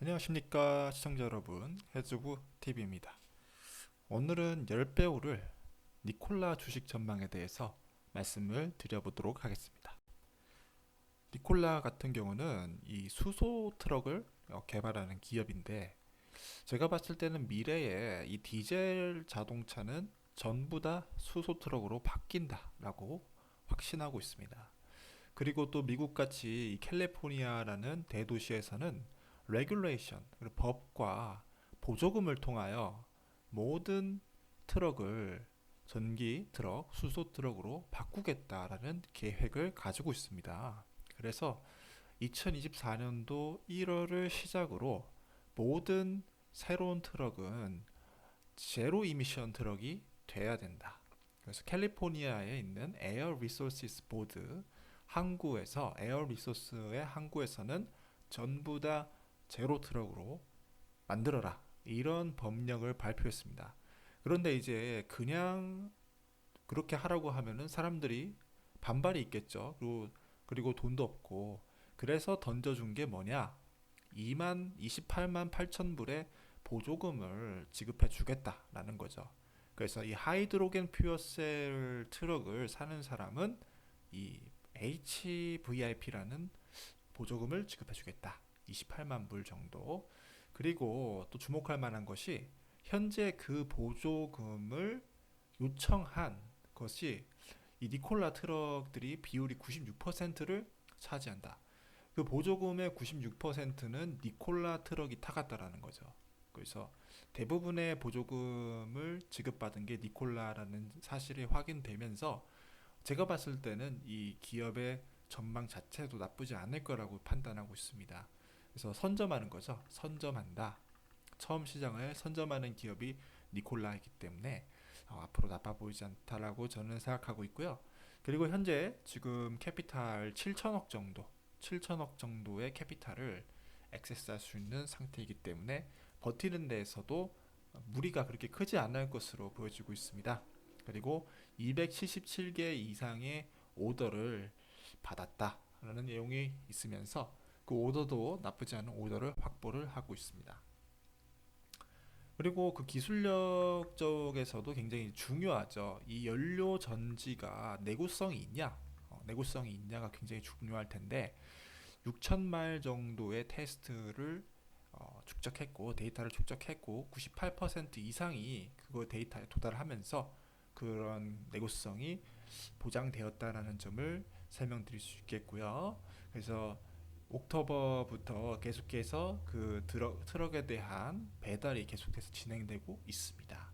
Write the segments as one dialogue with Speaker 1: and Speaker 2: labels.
Speaker 1: 안녕하십니까 시청자 여러분, 해주부 TV입니다. 오늘은 열배우를 니콜라 주식 전망에 대해서 말씀을 드려보도록 하겠습니다. 니콜라 같은 경우는 이 수소 트럭을 개발하는 기업인데, 제가 봤을 때는 미래에 이 디젤 자동차는 전부 다 수소 트럭으로 바뀐다라고 확신하고 있습니다. 그리고 또 미국같이 이 캘리포니아라는 대도시에서는 레귤레이션, 법과 보조금을 통하여 모든 트럭을 전기 트럭, 수소 트럭으로 바꾸겠다라는 계획을 가지고 있습니다. 그래서 2024년도 1월을 시작으로 모든 새로운 트럭은 제로 이미션 트럭이 돼야 된다. 그래서 캘리포니아에 있는 에어 리소시스 보드 항구에서, 에어 리소스의 항구에서는 전부 다 제로 트럭으로 만들어라, 이런 법령을 발표했습니다. 그런데 이제 그냥 그렇게 하라고 하면은 사람들이 반발이 있겠죠. 그리고 돈도 없고, 그래서 던져준 게 뭐냐, 28만 8천 불의 보조금을 지급해 주겠다라는 거죠. 그래서 이 하이드로겐 퓨어셀 트럭을 사는 사람은 이 HVIP라는 보조금을 지급해 주겠다. 28만 불 정도. 그리고 또 주목할 만한 것이, 현재 그 보조금을 요청한 것이 이 니콜라 트럭들이 비율이 96%를 차지한다. 그 보조금의 96%는 니콜라 트럭이 타갔다라는 거죠. 그래서 대부분의 보조금을 지급받은 게 니콜라라는 사실이 확인되면서, 제가 봤을 때는 이 기업의 전망 자체도 나쁘지 않을 거라고 판단하고 있습니다. 그래서 선점하는 거죠. 선점한다. 처음 시장을 선점하는 기업이 니콜라이기 때문에 앞으로 나빠 보이지 않다라고 저는 생각하고 있고요. 그리고 현재 지금 캐피탈 7천억 정도, 7천억 정도의 캐피탈을 액세스할 수 있는 상태이기 때문에 버티는 데에서도 무리가 그렇게 크지 않을 것으로 보여지고 있습니다. 그리고 277개 이상의 오더를 받았다라는 내용이 있으면서, 그 오더도 나쁘지 않은 오더를 확보를 하고 있습니다. 그리고 그 기술력 쪽에서도 굉장히 중요하죠. 이 연료 전지가 내구성이 있냐, 내구성이 있냐가 굉장히 중요할 텐데, 6,000마일 정도의 테스트를 축적했고, 데이터를 축적했고, 98% 이상이 그거 데이터에 도달하면서 그런 내구성이 보장되었다라는 점을 설명드릴 수 있겠고요. 그래서 옥토버부터 계속해서 그 트럭에 대한 배달이 계속해서 진행되고 있습니다.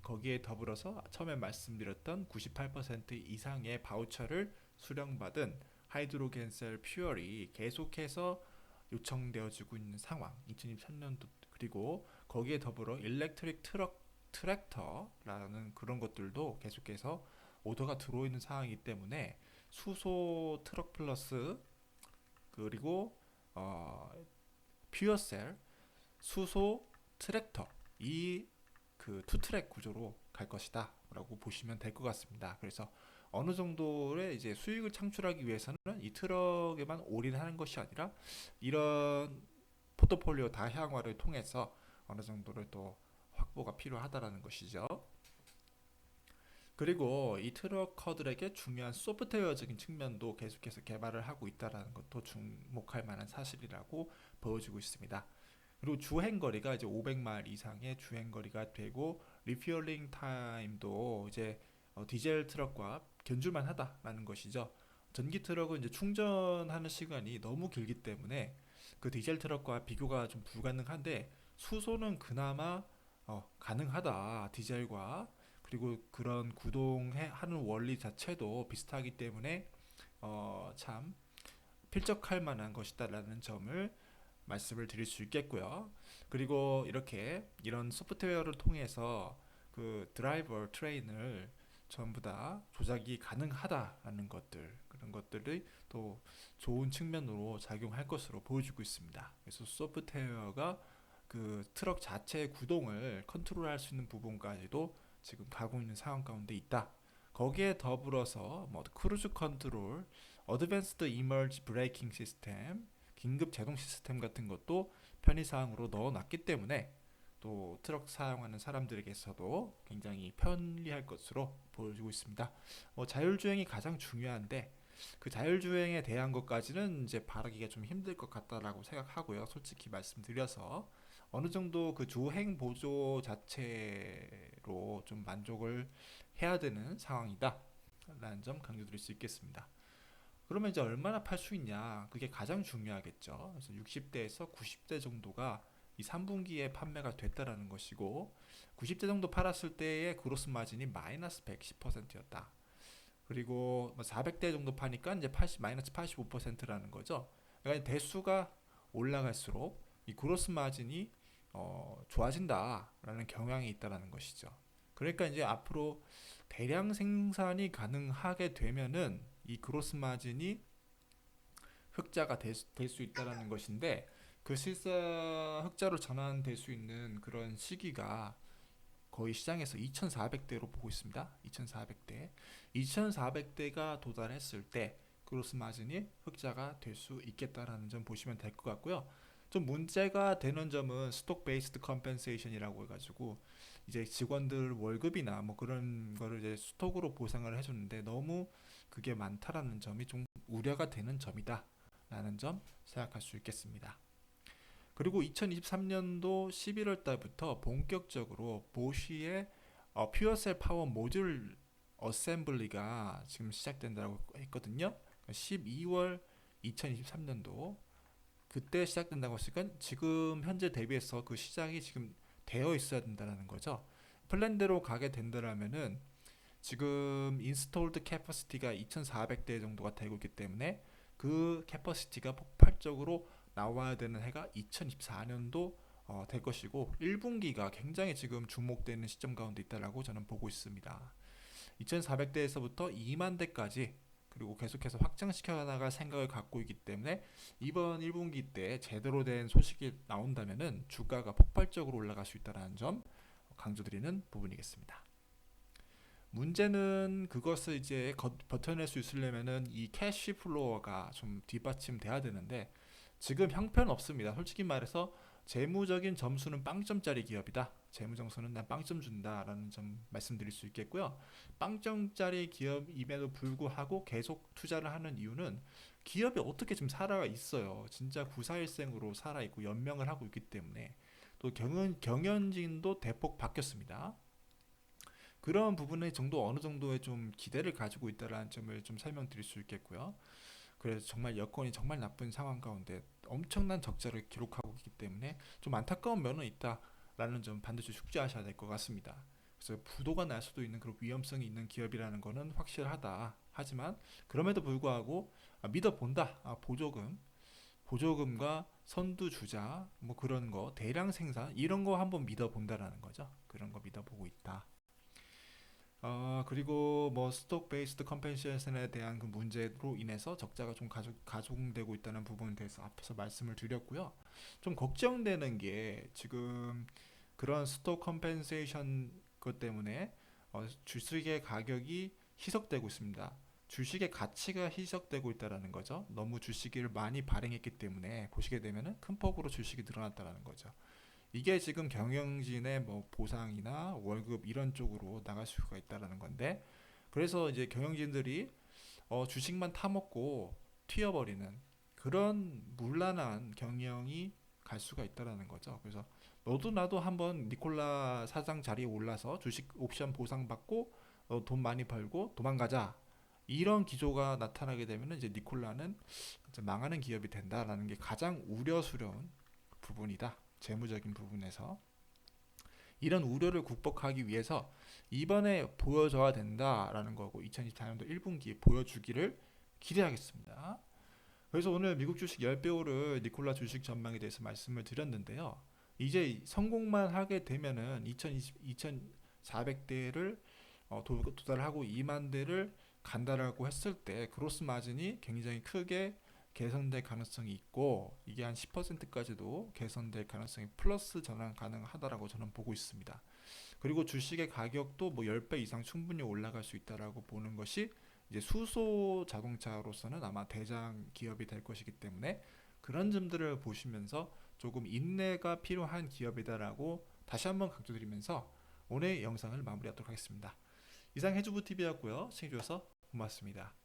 Speaker 1: 거기에 더불어서 처음에 말씀드렸던 98% 이상의 바우처를 수령받은 하이드로겐셀 퓨얼이 계속해서 요청되어지고 있는 상황, 2023년도. 그리고 거기에 더불어 일렉트릭 트랙터라는 그런 것들도 계속해서 오더가 들어오는 상황이기 때문에, 수소 트럭 플러스, 그리고 어, 퓨어셀, 수소 트랙터, 이 그 투트랙 구조로 갈 것이다 라고 보시면 될 것 같습니다. 그래서 어느 정도의 이제 수익을 창출하기 위해서는 이 트럭에만 올인하는 것이 아니라, 이런 포트폴리오 다양화를 통해서 어느 정도를 또 확보가 필요하다라는 것이죠. 그리고 이 트럭커들에게 중요한 소프트웨어적인 측면도 계속해서 개발을 하고 있다는 것도 주목할 만한 사실이라고 보여지고 있습니다. 그리고 주행거리가 이제 500마일 이상의 주행거리가 되고, 리퓨얼링 타임도 이제 디젤 트럭과 견줄만 하다라는 것이죠. 전기 트럭은 이제 충전하는 시간이 너무 길기 때문에 그 디젤 트럭과 비교가 좀 불가능한데, 수소는 그나마 가능하다, 디젤과. 그리고 그런 구동하는 원리 자체도 비슷하기 때문에 참 필적할 만한 것이다라는 점을 말씀을 드릴 수 있겠고요. 그리고 이렇게 이런 소프트웨어를 통해서 그 드라이버 트레인을 전부 다 조작이 가능하다라는 것들, 그런 것들이 또 좋은 측면으로 작용할 것으로 보여지고 있습니다. 그래서 소프트웨어가 그 트럭 자체의 구동을 컨트롤할 수 있는 부분까지도 지금 가고 있는 상황 가운데 있다. 거기에 더불어서 뭐 크루즈 컨트롤, 어드밴스드 이머지 브레이킹 시스템, 긴급 제동 시스템 같은 것도 편의사항으로 넣어놨기 때문에 또 트럭 사용하는 사람들에게서도 굉장히 편리할 것으로 보여지고 있습니다. 자율주행이 가장 중요한데 그 자율주행에 대한 것까지는 이제 바라기가 좀 힘들 것 같다라고 생각하고요. 솔직히 말씀드려서 어느 정도 그 주행 보조 자체로 좀 만족을 해야 되는 상황이다 라는 점 강조드릴 수 있겠습니다. 그러면 이제 얼마나 팔 수 있냐, 그게 가장 중요하겠죠. 그래서 60대에서 90대 정도가 이 3분기에 판매가 됐다라는 것이고, 90대 정도 팔았을 때의 그로스 마진이 마이너스 110%였다. 그리고 400대 정도 파니까 이제 마이너스 85%라는 거죠. 그러니까 대수가 올라갈수록 이 그로스 마진이 좋아진다라는 경향이 있다라는 것이죠. 그러니까 이제 앞으로 대량 생산이 가능하게 되면은 이 그로스 마진이 흑자가 될 수 있다라는 것인데, 그 실사 흑자로 전환될 수 있는 그런 시기가 거의 시장에서 2,400대로 보고 있습니다. 2,400대. 2,400대가 도달했을 때 그로스 마진이 흑자가 될 수 있겠다라는 점 보시면 될 것 같고요. 좀 문제가 되는 점은 스톡 베이스드 컴펜세이션이라고 해가지고 이제 직원들 월급이나 뭐 그런 거를 이제 스톡으로 보상을 해줬는데 너무 그게 많다라는 점이 좀 우려가 되는 점이다라는 점 생각할 수 있겠습니다. 그리고 2023년도 11월 달부터 본격적으로 보쉬의 퓨어셀 파워 모듈 어셈블리가 지금 시작된다고 했거든요. 12월 2023년도 그때 시작된다고 했으니까 지금 현재 대비해서 그 시작이 지금 되어 있어야 된다는 거죠. 플랜대로 가게 된다면은 지금 인스톨드 캐퍼시티가 2,400대 정도가 되고 있기 때문에 그 캐퍼시티가 폭발적으로 나와야 되는 해가 2024년도 될 것이고, 1분기가 굉장히 지금 주목되는 시점 가운데 있다라고 저는 보고 있습니다. 2,400대에서부터 2만 대까지 그리고 계속해서 확장시켜 나갈 생각을 갖고 있기 때문에 이번 1분기 때 제대로 된 소식이 나온다면은 주가가 폭발적으로 올라갈 수 있다는 점 강조드리는 부분이겠습니다. 문제는 그것을 이제 버텨낼 수 있으려면은 이 캐시 플로어가 좀 뒷받침돼야 되는데 지금 형편없습니다. 솔직히 말해서 재무적인 점수는 빵점짜리 기업이다. 재무 점수는 난 빵점 준다라는 점 말씀드릴 수 있겠고요. 빵점짜리 기업임에도 불구하고 계속 투자를 하는 이유는 기업이 어떻게 지금 살아 있어요. 진짜 구사일생으로 살아 있고 연명을 하고 있기 때문에, 또 경영진도 대폭 바뀌었습니다. 그런 부분의 정도 어느 정도의 좀 기대를 가지고 있다라는 점을 좀 설명드릴 수 있겠고요. 그래서 정말 여건이 정말 나쁜 상황 가운데 엄청난 적자를 기록하고 있기 때문에 좀 안타까운 면은 있다라는 점 반드시 숙지하셔야 될 것 같습니다. 그래서 부도가 날 수도 있는 그런 위험성이 있는 기업이라는 것은 확실하다. 하지만 그럼에도 불구하고 믿어본다. 보조금과 선두주자 뭐 그런 거 대량 생산 이런 거 한번 믿어본다라는 거죠. 그런 거 믿어보고 있다. 그리고 뭐 스톡 베이스드 컴펜세이션에 대한 그 문제로 인해서 적자가 좀 가중되고 있다는 부분에 대해서 앞에서 말씀을 드렸고요. 좀 걱정되는 게 지금 그런 스톡 컴펜세이션 것 때문에 주식의 가격이 희석되고 있습니다. 주식의 가치가 희석되고 있다라는 거죠. 너무 주식을 많이 발행했기 때문에 보시게 되면은 큰 폭으로 주식이 늘어났다라는 거죠. 이게 지금 경영진의 뭐 보상이나 월급 이런 쪽으로 나갈 수가 있다라는 건데, 그래서 이제 경영진들이 주식만 타먹고 튀어버리는 그런 문란한 경영이 갈 수가 있다라는 거죠. 그래서 너도 나도 한번 니콜라 사장 자리에 올라서 주식 옵션 보상받고 돈 많이 벌고 도망가자. 이런 기조가 나타나게 되면 이제 니콜라는 이제 망하는 기업이 된다라는 게 가장 우려스러운 부분이다. 재무적인 부분에서 이런 우려를 극복하기 위해서 이번에 보여줘야 된다라는 거고, 2024년도 1분기에 보여주기를 기대하겠습니다. 그래서 오늘 미국 주식 10배 오를 니콜라 주식 전망에 대해서 말씀을 드렸는데요. 이제 성공만 하게 되면은 2,400대를 도달하고 2만 대를 간다라고 했을 때 그로스 마진이 굉장히 크게 개선될 가능성이 있고, 이게 한 10%까지도 개선될 가능성이 플러스 전환 가능하다라고 저는 보고 있습니다. 그리고 주식의 가격도 뭐 10배 이상 충분히 올라갈 수 있다라고 보는 것이 이제 수소 자동차로서는 아마 대장 기업이 될 것이기 때문에 그런 점들을 보시면서 조금 인내가 필요한 기업이다라고 다시 한번 강조드리면서 오늘 영상을 마무리하도록 하겠습니다. 이상 해주부TV였고요. 시청해주셔서 고맙습니다.